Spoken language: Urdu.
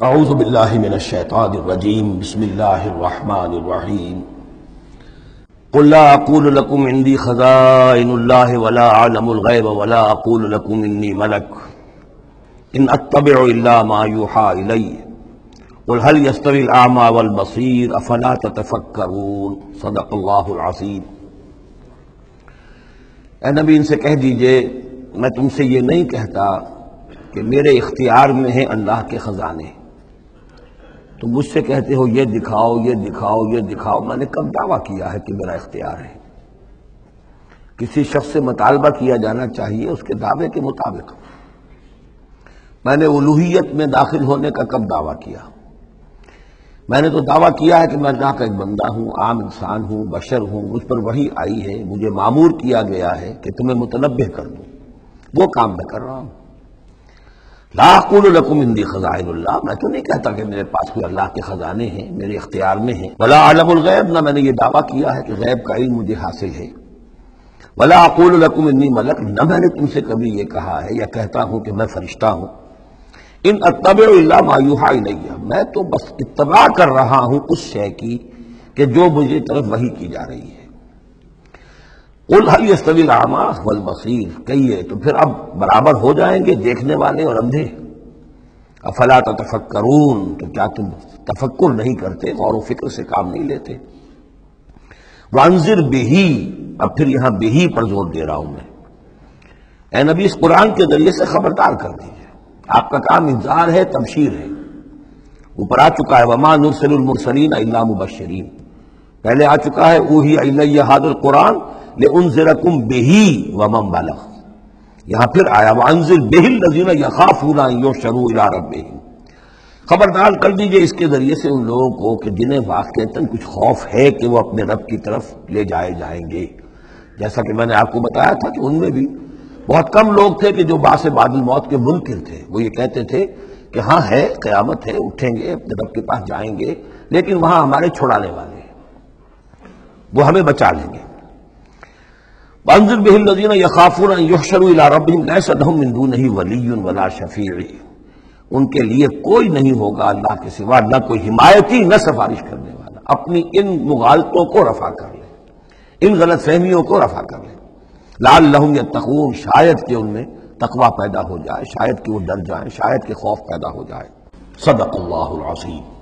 اعوذ باللہ من الشیطان الرجیم بسم اللہ الرحمن الرحیم قل لا اقول لكم عندي خزائن الله ولا اعلم الغیب ولا اقول لكم انی ملک ان اتبع الا ما یوحى الی قل هل يستوي الاعمى والبصیر افلا تتفکرون صدق اللہ العظیم۔ اے نبی ان سے کہہ دیجئے میں تم سے یہ نہیں کہتا کہ میرے اختیار میں ہیں اللہ کے خزانے، تم مجھ سے کہتے ہو یہ دکھاؤ یہ دکھاؤ یہ دکھاؤ۔ میں نے کب دعویٰ کیا ہے کہ میرا اختیار ہے؟ کسی شخص سے مطالبہ کیا جانا چاہیے اس کے دعوے کے مطابق۔ میں نے الوہیت میں داخل ہونے کا کب دعویٰ کیا؟ میں نے تو دعویٰ کیا ہے کہ میں اللہ کا ایک بندہ ہوں، عام انسان ہوں، بشر ہوں، مجھ پر وحی آئی ہے، مجھے مامور کیا گیا ہے کہ تمہیں متنبہ کر دوں، وہ کام میں کر رہا ہوں۔ لا اقول لکم عندی خزائن اللہ، میں تو نہیں کہتا کہ میرے پاس کوئی اللہ کے خزانے ہیں، میرے اختیار میں ہیں۔ ولا اعلم الغیب، نہ میں نے یہ دعویٰ کیا ہے کہ غیب کا علم مجھے حاصل ہے۔ ولا اقول لکم انی ملک، نہ میں نے تم سے کبھی یہ کہا ہے یا کہتا ہوں کہ میں فرشتہ ہوں۔ ان اتبع الا ما یوحی الی، میں تو بس اتباع کر رہا ہوں اس شے کی کہ جو مجھے طرف وحی کی جا رہی ہے۔ قل هل يستوي الاعمى والبصیر، کہیے تو پھر اب برابر ہو جائیں گے دیکھنے والے اور اندھے؟ افلا تتفکرون، تو کیا تم تفکر نہیں کرتے، غور و فکر سے کام نہیں لیتے؟ وانذر به، اب پھر یہاں به پر زور دے رہا ہوں میں۔ اے نبی اس قرآن کے ذریعے سے خبردار کر دیجیے، آپ کا کام انذار ہے، تبشیر ہے۔ اوپر آ چکا ہے وما نرسل المرسلین الا مبشرین، پہلے آ چکا ہے اوحی الی ھذا القرآن لانذرکم بہ ومن بلغ، یہاں پھر آیا وانذر بہ الذین یخافون ان یحشروا الی ربہم، خبردار کر دیجئے اس کے ذریعے سے ان لوگوں کو کہ جنہیں واقعتاً کچھ خوف ہے کہ وہ اپنے رب کی طرف لے جائے جائیں گے۔ جیسا کہ میں نے آپ کو بتایا تھا کہ ان میں بھی بہت کم لوگ تھے کہ جو بعث بعد الموت کے منکر تھے، وہ یہ کہتے تھے کہ ہاں ہے، قیامت ہے، اٹھیں گے، اپنے رب کے پاس جائیں گے، لیکن وہاں ہمارے چھڑانے والے ہیں، وہ ہمیں بچا لیں گے۔ وانذر به الذین یخافون ان یحشروا الی ربہم لیس لہم من دونہ ولی ولا شفیع، ان کے لیے کوئی نہیں ہوگا اللہ کے سوا، نہ کوئی حمایتی نہ سفارش کرنے والا۔ اپنی ان مغالطوں کو رفع کر لیں، ان غلط فہمیوں کو رفع کر لیں۔ لعلہم یتقون، شاید کہ ان میں تقوی پیدا ہو جائے، شاید کہ وہ ڈر جائیں، شاید کہ خوف پیدا ہو جائے۔ صدق اللہ العظیم۔